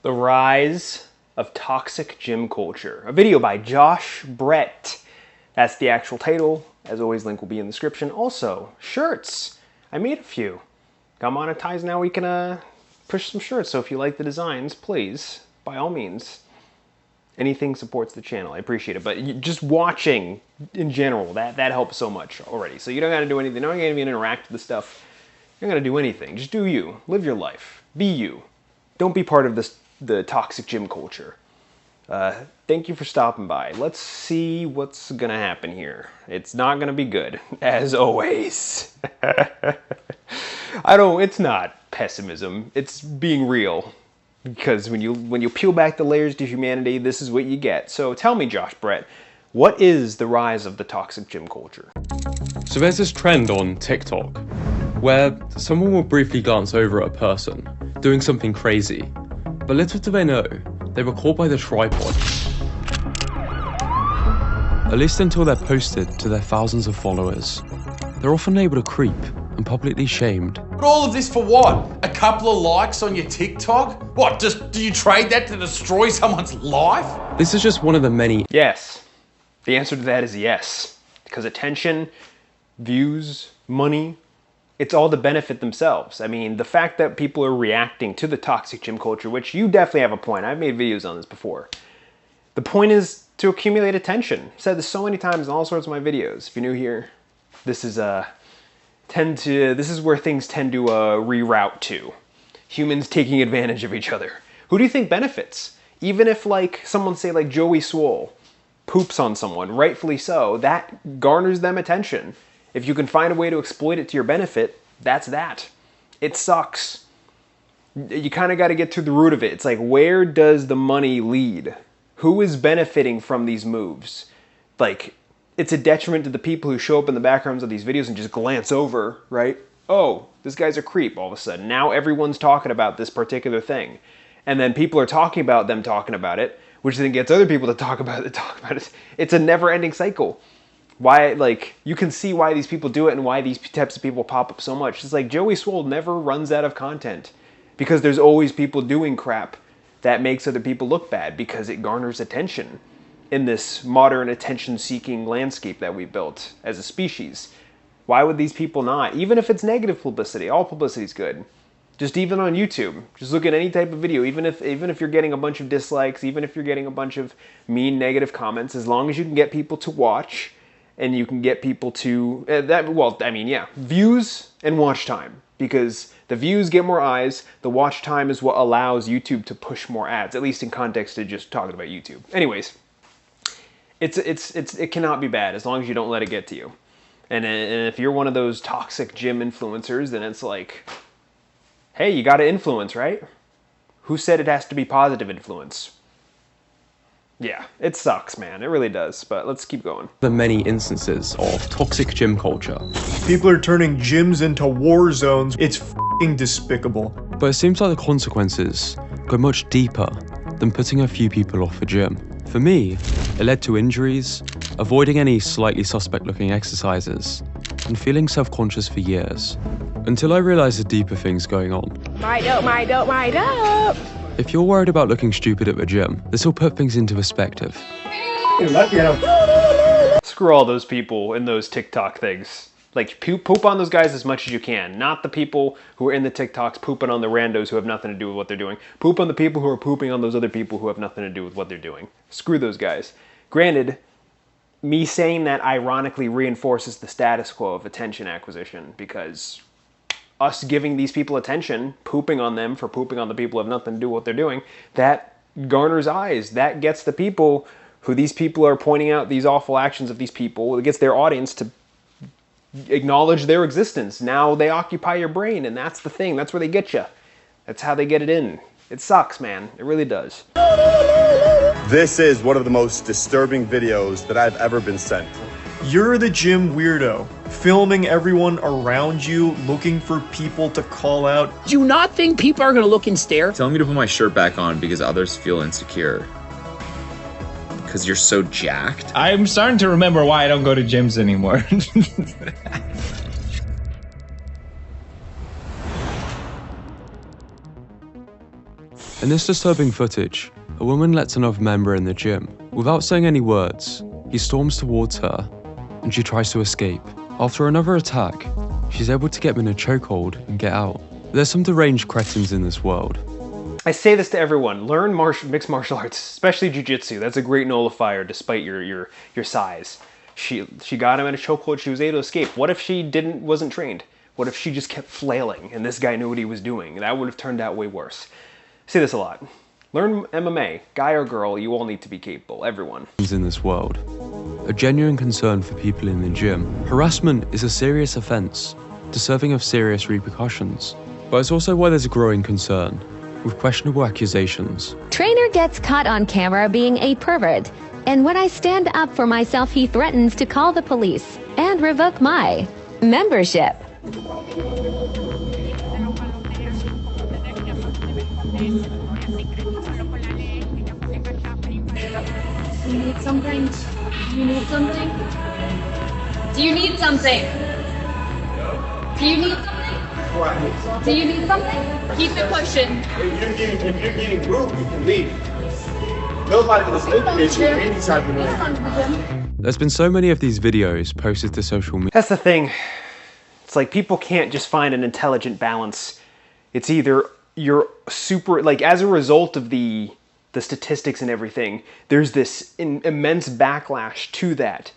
The Rise of Toxic Gym Culture. A video by Josh Brett. That's the actual title. As always, link will be in the description. Also, shirts. I made a few. Got monetized now, we can push some shirts. So if you like the designs, please, by all means, anything supports the channel. I appreciate it. But just watching in general, that helps so much already. So you don't got to do anything. You don't got to even interact with the stuff. You don't got to do anything. Just do you. Live your life. Be you. Don't be part of the toxic gym culture. Thank you for stopping by. Let's see what's gonna happen here. It's not gonna be good, as always. It's not pessimism, it's being real. Because when you peel back the layers to humanity, this is what you get. So tell me, Josh Brett, what is the rise of the toxic gym culture? So there's this trend on TikTok where someone will briefly glance over at a person doing something crazy, but little do they know, they were caught by the tripod. At least until they're posted to their thousands of followers. They're often able to creep and publicly shamed. But all of this for what? A couple of likes on your TikTok? What, do you trade that to destroy someone's life? This is just one of the many. Yes. The answer to that is yes. Because attention, views, money, it's all to benefit themselves. I mean, the fact that people are reacting to the toxic gym culture, which you definitely have a point. I've made videos on this before. The point is to accumulate attention. I've said this so many times in all sorts of my videos. If you're new here, this is where things tend to reroute to. Humans taking advantage of each other. Who do you think benefits? Even if someone say like Joey Swole poops on someone, rightfully so, that garners them attention. If you can find a way to exploit it to your benefit, that's that. It sucks. You kind of got to get to the root of it. It's like, where does the money lead? Who is benefiting from these moves? It's a detriment to the people who show up in the backgrounds of these videos and just glance over, right? Oh, this guy's a creep all of a sudden. Now everyone's talking about this particular thing. And then people are talking about them talking about it, which then gets other people to talk about it. It's a never-ending cycle. Why, you can see why these people do it and why these types of people pop up so much. It's like Joey Swole never runs out of content because there's always people doing crap that makes other people look bad because it garners attention in this modern attention-seeking landscape that we built as a species. Why would these people not? Even if it's negative publicity, all publicity is good. Just even on YouTube, just look at any type of video, even if you're getting a bunch of dislikes, even if you're getting a bunch of mean negative comments, as long as you can get people to watch, and you can get people to, views and watch time. Because the views get more eyes, the watch time is what allows YouTube to push more ads, at least in context to just talking about YouTube. Anyways, it cannot be bad as long as you don't let it get to you. And if you're one of those toxic gym influencers, then it's like, hey, you gotta influence, right? Who said it has to be positive influence? Yeah, it sucks, man. It really does. But let's keep going. The many instances of toxic gym culture. People are turning gyms into war zones. It's f***ing despicable. But it seems like the consequences go much deeper than putting a few people off a gym. For me, it led to injuries, avoiding any slightly suspect-looking exercises, and feeling self-conscious for years. Until I realized the deeper things going on. My dope. If you're worried about looking stupid at the gym, this will put things into perspective. Screw all those people in those TikTok things. Poop on those guys as much as you can. Not the people who are in the TikToks pooping on the randos who have nothing to do with what they're doing. Poop on the people who are pooping on those other people who have nothing to do with what they're doing. Screw those guys. Granted, me saying that ironically reinforces the status quo of attention acquisition because us giving these people attention, pooping on them for pooping on the people who have nothing to do with what they're doing, that garners eyes. That gets the people who these people are pointing out these awful actions of these people. It gets their audience to acknowledge their existence. Now they occupy your brain, and that's the thing. That's where they get you. That's how they get it in. It sucks, man. It really does. This is one of the most disturbing videos that I've ever been sent. You're the gym weirdo, filming everyone around you, looking for people to call out. Do you not think people are gonna look and stare? Telling me to put my shirt back on because others feel insecure. Because you're so jacked. I'm starting to remember why I don't go to gyms anymore. In this disturbing footage, a woman lets another member in the gym. Without saying any words, he storms towards her, and she tries to escape. After another attack, she's able to get him in a chokehold and get out. There's some deranged cretins in this world. I say this to everyone, learn mixed martial arts, especially jiu-jitsu. That's a great nullifier despite your size. She got him in a chokehold, she was able to escape. What if she wasn't trained? What if she just kept flailing and this guy knew what he was doing? That would have turned out way worse. I say this a lot. Learn MMA, guy or girl, you all need to be capable, everyone. In this world, a genuine concern for people in the gym. Harassment is a serious offense, deserving of serious repercussions. But it's also why there's a growing concern with questionable accusations. Trainer gets caught on camera being a pervert, and when I stand up for myself, he threatens to call the police and revoke my membership. You need something? You need something? Do you need something? Do you need something? Do you need something? Keep it pushing. If you're getting rude, you can leave. Nobody is looking at you any type of way. There's been so many of these videos posted to social media. That's the thing. It's like people can't just find an intelligent balance. It's either you're super, like as a result of the statistics and everything, there's this immense backlash to that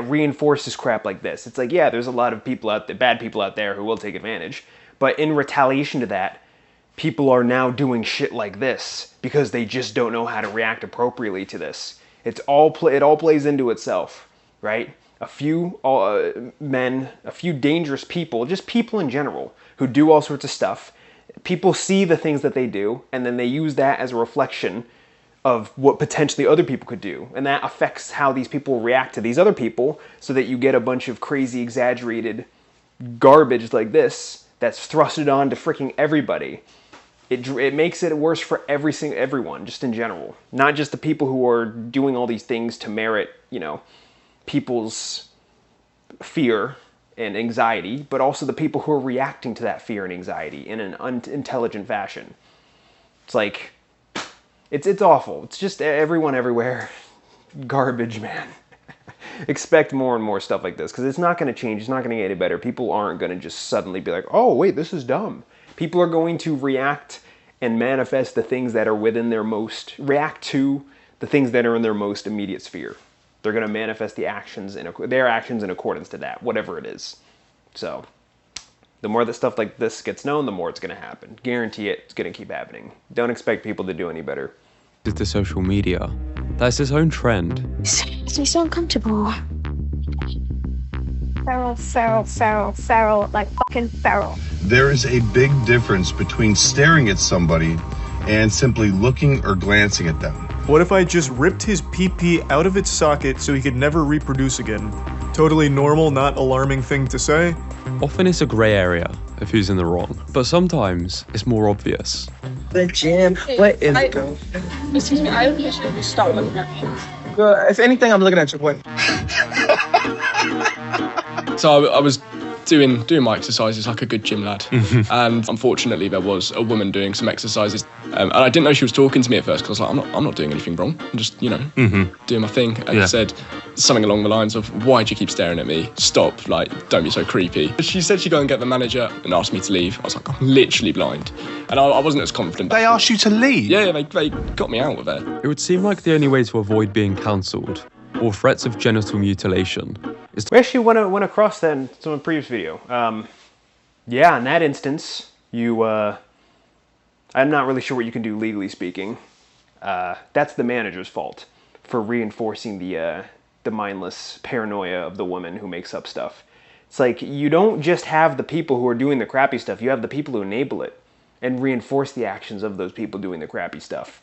reinforces crap like this. It's like, yeah, there's a lot of people out there, bad people out there who will take advantage, but in retaliation to that, people are now doing shit like this because they just don't know how to react appropriately to this. It all plays into itself, right? A few men, a few dangerous people, just people in general who do all sorts of stuff. People see the things that they do, and then they use that as a reflection of what potentially other people could do. And that affects how these people react to these other people, so that you get a bunch of crazy, exaggerated garbage like this that's thrusted on to freaking everybody. It makes it worse for everyone, just in general. Not just the people who are doing all these things to merit, people's fear and anxiety, but also the people who are reacting to that fear and anxiety in an unintelligent fashion. It's like, it's awful. It's just everyone everywhere. Garbage, man. Expect more and more stuff like this, because it's not going to change. It's not going to get any better. People aren't going to just suddenly be like, oh, wait, this is dumb. People are going to react and manifest the things that are within react to the things that are in their most immediate sphere. They're going to manifest their actions in accordance to that, whatever it is. So, the more that stuff like this gets known, the more it's going to happen. Guarantee it, it's going to keep happening. Don't expect people to do any better. To social media, that's its own trend. It makes me so uncomfortable. Feral, like fucking feral. There is a big difference between staring at somebody and simply looking or glancing at them. What if I just ripped his pee-pee out of its socket so he could never reproduce again? Totally normal, not alarming thing to say. Often it's a grey area of who's in the wrong, but sometimes it's more obvious. The gym, what is it? Excuse me, I don't think I should stop looking at me. Girl, if anything, I'm looking at your boy. So I was doing my exercises like a good gym lad, and unfortunately there was a woman doing some exercises, and I didn't know she was talking to me at first, because I was like, I'm not doing anything wrong, I'm just doing my thing, and it said something along the lines of, why do you keep staring at me? Stop, like, don't be so creepy. She said she'd go and get the manager and asked me to leave. I was like, I'm literally blind, and I wasn't as confident. They asked you to leave? Yeah, they got me out of there. It would seem like the only way to avoid being cancelled or threats of genital mutilation is to... We actually went across that in some previous video. Yeah, in that instance, I'm not really sure what you can do legally speaking. That's the manager's fault for reinforcing the mindless paranoia of the woman who makes up stuff. It's like, you don't just have the people who are doing the crappy stuff, you have the people who enable it and reinforce the actions of those people doing the crappy stuff.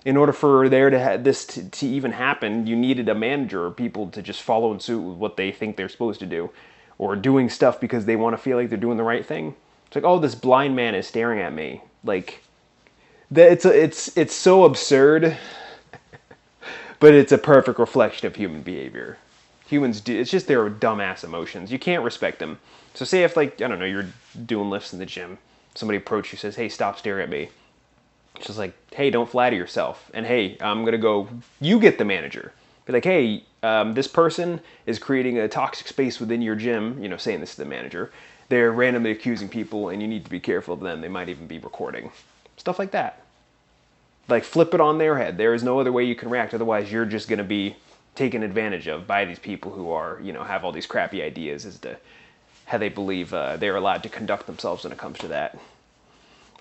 In order for this to even happen, you needed a manager or people to just follow in suit with what they think they're supposed to do, or doing stuff because they want to feel like they're doing the right thing. It's like, oh, this blind man is staring at me. Like, it's so absurd, but it's a perfect reflection of human behavior. Humans do, it's just their dumbass emotions. You can't respect them. So say if, like, I don't know, you're doing lifts in the gym, somebody approaches you, says, hey, stop staring at me. It's just like, hey, don't flatter yourself. And hey, I'm gonna go, you get the manager. Be like, hey, this person is creating a toxic space within your gym, you know, saying this to the manager. They're randomly accusing people and you need to be careful of them. They might even be recording. Stuff like that. Like, flip it on their head. There is no other way you can react. Otherwise, you're just gonna be taken advantage of by these people who are, you know, have all these crappy ideas as to how they believe they're allowed to conduct themselves when it comes to that.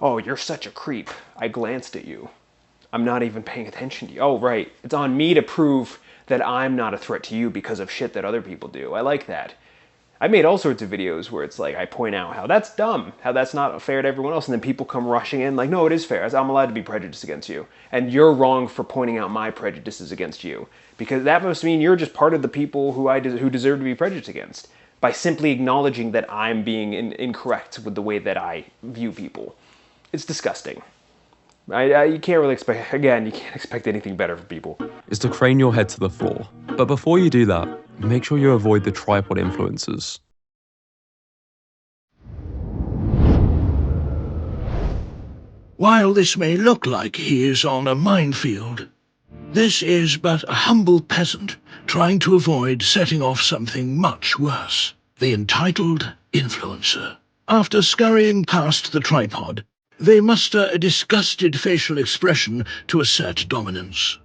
Oh, you're such a creep. I glanced at you. I'm not even paying attention to you. Oh, right. It's on me to prove that I'm not a threat to you because of shit that other people do. I like that. I made all sorts of videos where it's like I point out how that's dumb, how that's not fair to everyone else, and then people come rushing in like, no, it is fair. I'm allowed to be prejudiced against you. And you're wrong for pointing out my prejudices against you. Because that must mean you're just part of the people who deserve to be prejudiced against by simply acknowledging that I'm being incorrect with the way that I view people. It's disgusting. You can't really expect, again, you can't expect anything better from people. Is to crane your head to the floor. But before you do that, make sure you avoid the tripod influencers. While this may look like he is on a minefield, this is but a humble peasant trying to avoid setting off something much worse. The entitled influencer. After scurrying past the tripod, they muster a disgusted facial expression to assert dominance.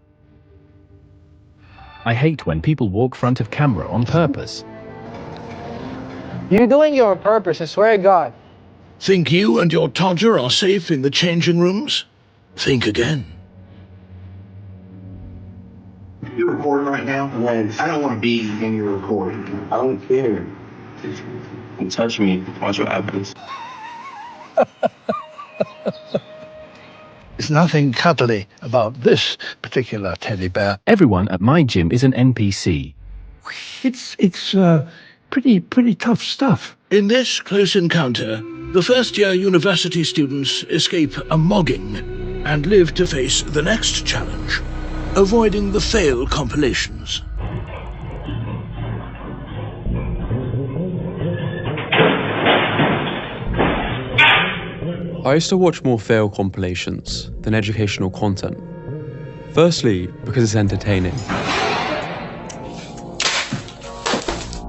I hate when people walk front of camera on purpose. You're doing it on purpose, I swear to God. Think you and your Todger are safe in the changing rooms? Think again. You're recording right now? Yes. I don't want to be in your recording. I don't care. Don't touch me. Watch what happens. There's nothing cuddly about this particular teddy bear. Everyone at my gym is an NPC. It's pretty tough stuff. In this close encounter, the first-year university students escape a mogging and live to face the next challenge, avoiding the fail compilations. I used to watch more fail compilations than educational content. Firstly, because it's entertaining.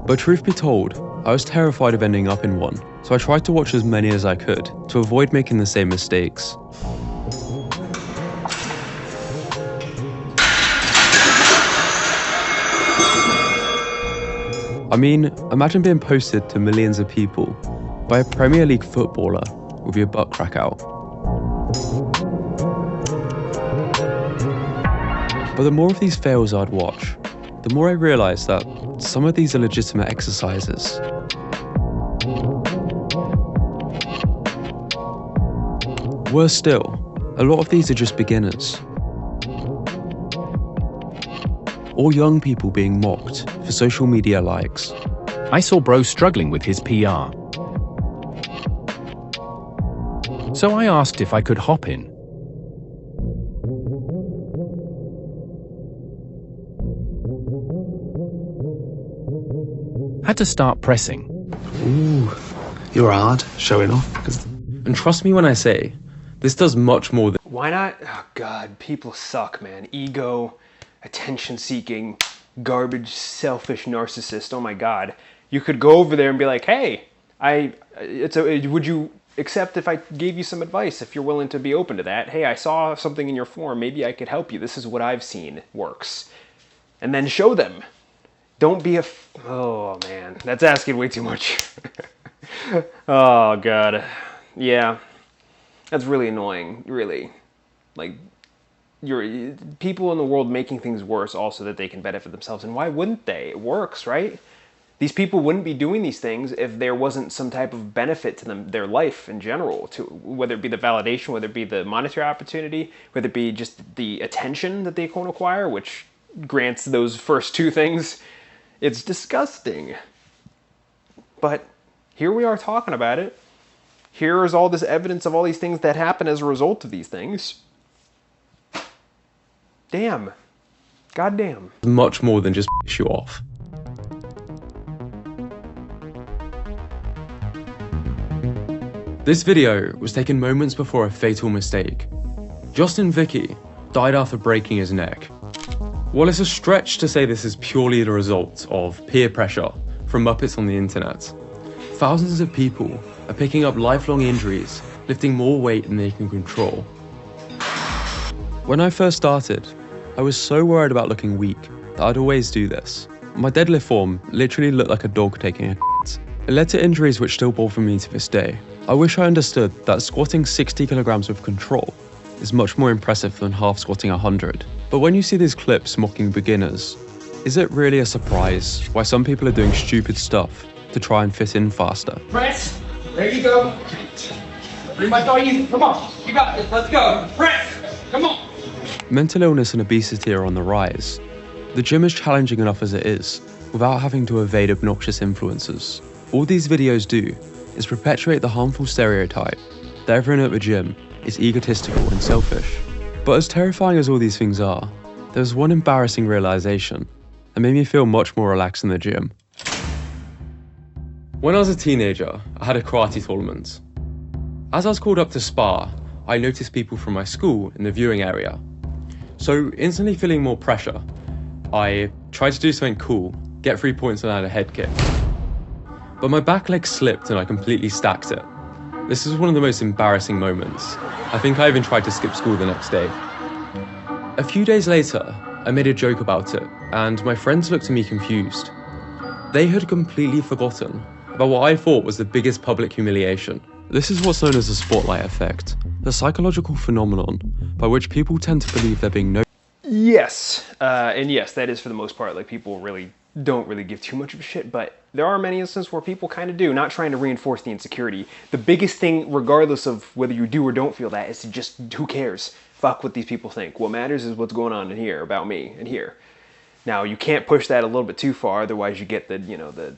But truth be told, I was terrified of ending up in one, so I tried to watch as many as I could to avoid making the same mistakes. I mean, imagine being posted to millions of people by a Premier League footballer with your butt crack out. But the more of these fails I'd watch, the more I realised that some of these are legitimate exercises. Worse still, a lot of these are just beginners. Or young people being mocked for social media likes. I saw Bro struggling with his PR. So I asked if I could hop in. Had to start pressing. Ooh, you're hard, showing off. And trust me when I say, this does much more than... Why not? Oh God, people suck, man. Ego, attention-seeking, garbage, selfish narcissist. Oh my God. You could go over there and be like, hey, would you accept if I gave you some advice, if you're willing to be open to that? Hey, I saw something in your form. Maybe I could help you. This is what I've seen works. And then show them. Don't be oh man, that's asking way too much. Oh God. Yeah. That's really annoying, really. Like, people in the world making things worse also that they can benefit themselves. And why wouldn't they? It works, right? These people wouldn't be doing these things if there wasn't some type of benefit to them, their life in general, to whether it be the validation, whether it be the monetary opportunity, whether it be just the attention that they can acquire, which grants those first two things. It's disgusting. But here we are talking about it. Here is all this evidence of all these things that happen as a result of these things. Damn. Goddamn. Much more than just piss you off. This video was taken moments before a fatal mistake. Justin Vicky died after breaking his neck. While it's a stretch to say this is purely the result of peer pressure from Muppets on the internet, thousands of people are picking up lifelong injuries, lifting more weight than they can control. When I first started, I was so worried about looking weak that I'd always do this. My deadlift form literally looked like a dog taking a shit. It led to injuries which still bother me to this day. I wish I understood that squatting 60 kilograms with control is much more impressive than half squatting 100. But when you see these clips mocking beginners, is it really a surprise why some people are doing stupid stuff to try and fit in faster? Press, there you go. Pretty much all you, come on, you got this, let's go. Press, come on. Mental illness and obesity are on the rise. The gym is challenging enough as it is, without having to evade obnoxious influences. All these videos do is perpetuate the harmful stereotype that everyone at the gym is egotistical and selfish. But as terrifying as all these things are, there was one embarrassing realization that made me feel much more relaxed in the gym. When I was a teenager, I had a karate tournament. As I was called up to spar, I noticed people from my school in the viewing area. So instantly feeling more pressure, I tried to do something cool, get 3 points and add a head kick. But my back leg slipped and I completely stacked it. This is one of the most embarrassing moments. I think I even tried to skip school the next day. A few days later, I made a joke about it, and my friends looked at me confused. They had completely forgotten about what I thought was the biggest public humiliation. This is what's known as the spotlight effect, the psychological phenomenon by which people tend to believe they're being noticed. Yes, and yes, that is for the most part, like people really don't really give too much of a shit, but there are many instances where people kind of do, not trying to reinforce the insecurity. The biggest thing, regardless of whether you do or don't feel that, is to just, who cares? Fuck what these people think. What matters is what's going on in here about me and here. Now, you can't push that a little bit too far, otherwise you get the, you know, the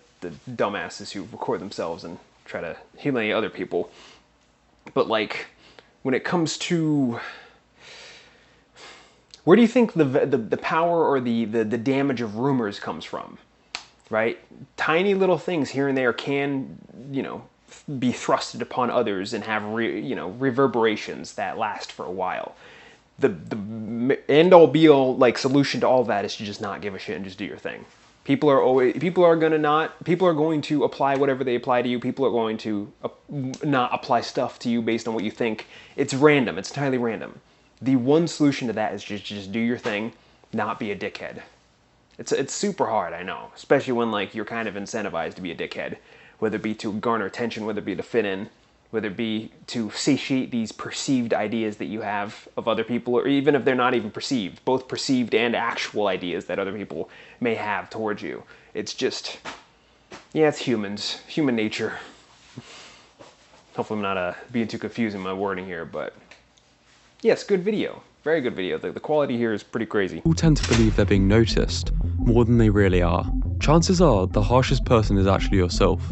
dumbasses who record themselves and try to humiliate other people. But like, when it comes to, where do you think the power or the damage of rumors comes from, right? Tiny little things here and there can, you know, be thrusted upon others and have, reverberations that last for a while. The end-all be-all like solution to all that is to just not give a shit and just do your thing. People are going to apply whatever they apply to you. People are going to not apply stuff to you based on what you think. It's random. It's entirely random. The one solution to that is just do your thing, not be a dickhead. It's super hard, I know, especially when like you're kind of incentivized to be a dickhead, whether it be to garner attention, whether it be to fit in, whether it be to satiate these perceived ideas that you have of other people, or even if they're not even perceived, both perceived and actual ideas that other people may have towards you. It's just, yeah, it's humans, human nature. Hopefully I'm not being too confusing in my wording here, but yes, good video. Very good video. The quality here is pretty crazy. People tend to believe they're being noticed more than they really are. Chances are the harshest person is actually yourself.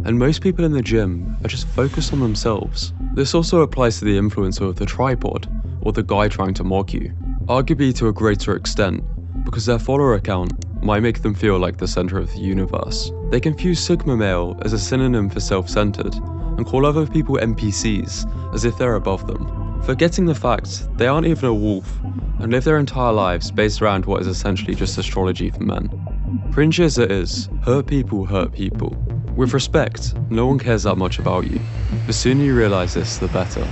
And most people in the gym are just focused on themselves. This also applies to the influencer of the tripod, or the guy trying to mock you. Arguably to a greater extent, because their follower account might make them feel like the center of the universe. They confuse Sigma male as a synonym for self-centered, and call other people NPCs as if they're above them, forgetting the fact they aren't even a wolf, and live their entire lives based around what is essentially just astrology for men. Cringy as it is, hurt people hurt people. With respect, no one cares that much about you. The sooner you realize this, the better.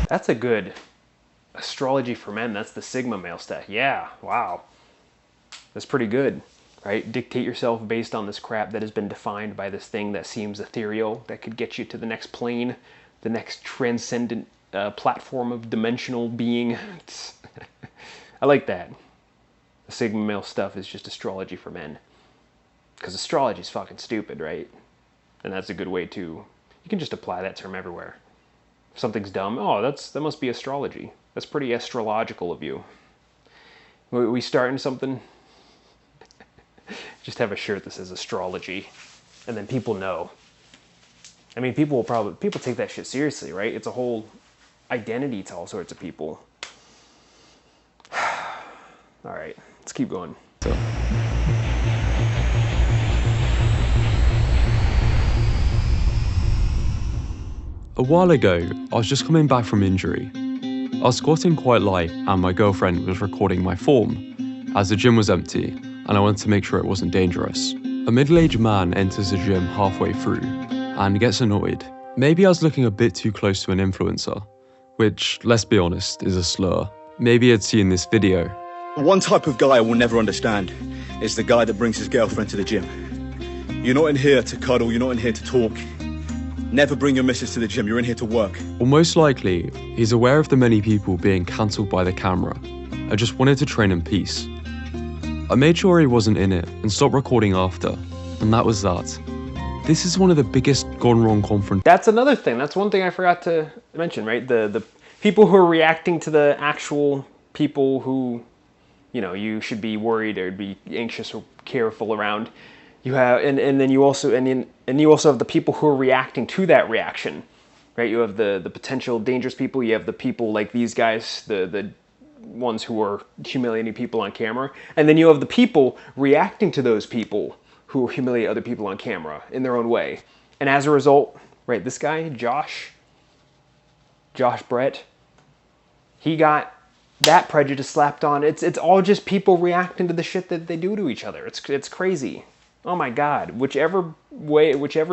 That's a good astrology for men. That's the Sigma male stuff. Yeah, wow. That's pretty good, right? Dictate yourself based on this crap that has been defined by this thing that seems ethereal, that could get you to the next plane, the next transcendent platform of dimensional being. I like that. The Sigma male stuff is just astrology for men. Because astrology is fucking stupid, right? And that's a good way to, you can just apply that term everywhere. If something's dumb, oh, that must be astrology. That's pretty astrological of you. We starting something? Just have a shirt that says astrology, and then people know. I mean, people take that shit seriously, right? It's a whole identity to all sorts of people. All right, let's keep going. A while ago, I was just coming back from injury. I was squatting quite light and my girlfriend was recording my form, as the gym was empty and I wanted to make sure it wasn't dangerous. A middle-aged man enters the gym halfway through and gets annoyed. Maybe I was looking a bit too close to an influencer, which, let's be honest, is a slur. Maybe he'd seen this video. One type of guy I will never understand is the guy that brings his girlfriend to the gym. You're not in here to cuddle, you're not in here to talk. Never bring your missus to the gym, you're in here to work. Well, most likely, he's aware of the many people being cancelled by the camera and just wanted to train in peace. I made sure he wasn't in it and stopped recording after, and that was that. This is one of the biggest gone wrong confrontations. That's another thing. That's one thing I forgot to mention, right? The people who are reacting to the actual people who, you know, you should be worried or be anxious or careful around. You have, and then you also, and you also have the people who are reacting to that reaction, right? You have the potential dangerous people. You have the people like these guys, the ones who are humiliating people on camera, and then you have the people reacting to those people who humiliate other people on camera in their own way. And as a result, right, this guy, Josh Brett, he got that prejudice slapped on. It's all just people reacting to the shit that they do to each other. It's crazy. Oh my God, whichever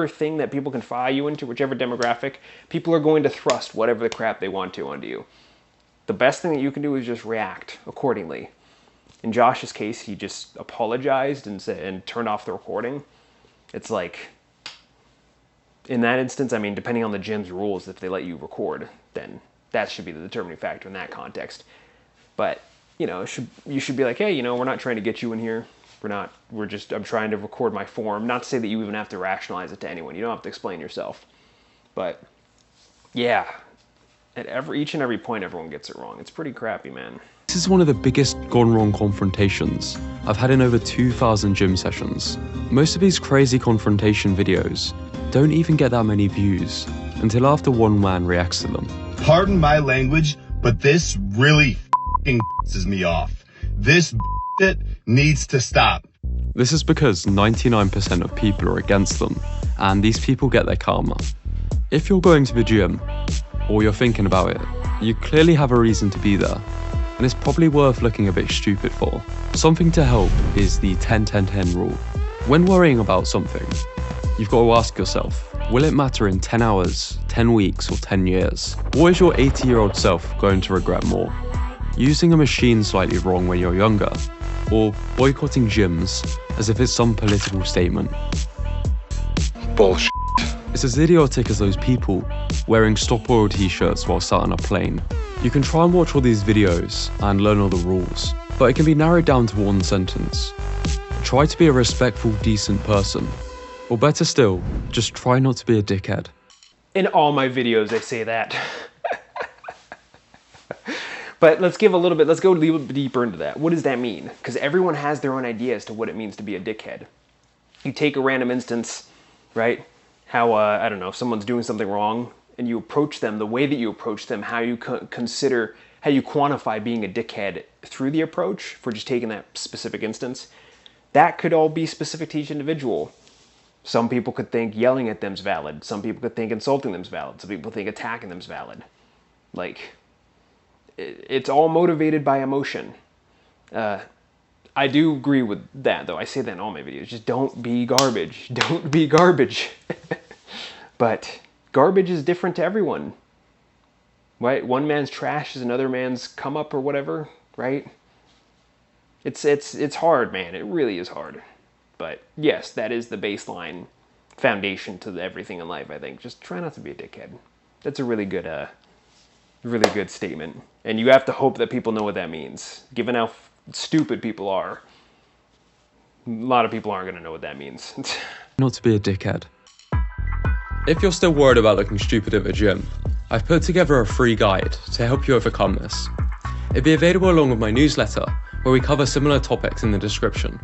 thing that people can file you into, whichever demographic, people are going to thrust whatever the crap they want to onto you. The best thing that you can do is just react accordingly. In Josh's case, he just apologized and turned off the recording. It's like, in that instance, I mean, depending on the gym's rules, if they let you record, then that should be the determining factor in that context. But, you know, you should be like, hey, you know, we're not trying to get you in here. I'm trying to record my form. Not to say that you even have to rationalize it to anyone. You don't have to explain yourself. But, yeah, at each and every point, everyone gets it wrong. It's pretty crappy, man. This is one of the biggest gone wrong confrontations I've had in over 2,000 gym sessions. Most of these crazy confrontation videos don't even get that many views until after one man reacts to them. Pardon my language, but this really f***ing pisses me off. This shit needs to stop. This is because 99% of people are against them, and these people get their karma. If you're going to the gym, or you're thinking about it, you clearly have a reason to be there, and it's probably worth looking a bit stupid for. Something to help is the 10-10-10 rule. When worrying about something, you've got to ask yourself, will it matter in 10 hours, 10 weeks, or 10 years? What is your 80-year-old self going to regret more? Using a machine slightly wrong when you're younger, or boycotting gyms as if it's some political statement? Bullshit. It's as idiotic as those people wearing Stop Oil t-shirts while sat on a plane. You can try and watch all these videos and learn all the rules, but it can be narrowed down to one sentence. Try to be a respectful, decent person. Or better still, just try not to be a dickhead. In all my videos, I say that. But let's go a little bit deeper into that. What does that mean? Because everyone has their own idea as to what it means to be a dickhead. You take a random instance, right? How, I don't know, if someone's doing something wrong and you approach them, the way that you approach them, how you quantify being a dickhead through the approach for just taking that specific instance, that could all be specific to each individual. Some people could think yelling at them's valid. Some people could think insulting them's valid. Some people think attacking them's valid. Like, it's all motivated by emotion. I do agree with that, though. I say that in all my videos. Just don't be garbage. Don't be garbage. But garbage is different to everyone. Right? One man's trash is another man's come up or whatever, right? It's hard, man. It really is hard. But yes, that is the baseline foundation to everything in life, I think. Just try not to be a dickhead. That's a really good statement. And you have to hope that people know what that means. Given how stupid people are, a lot of people aren't going to know what that means. Not to be a dickhead. If you're still worried about looking stupid at the gym, I've put together a free guide to help you overcome this. It'll be available along with my newsletter, where we cover similar topics in the description.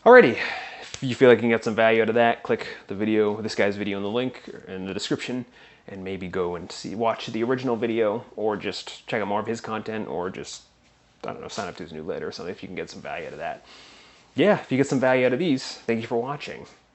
Alrighty, if you feel like you can get some value out of that, click this guy's video in the link in the description, and maybe go and watch the original video, or just check out more of his content, or just, I don't know, sign up to his newsletter or something if you can get some value out of that. Yeah, if you get some value out of these, thank you for watching.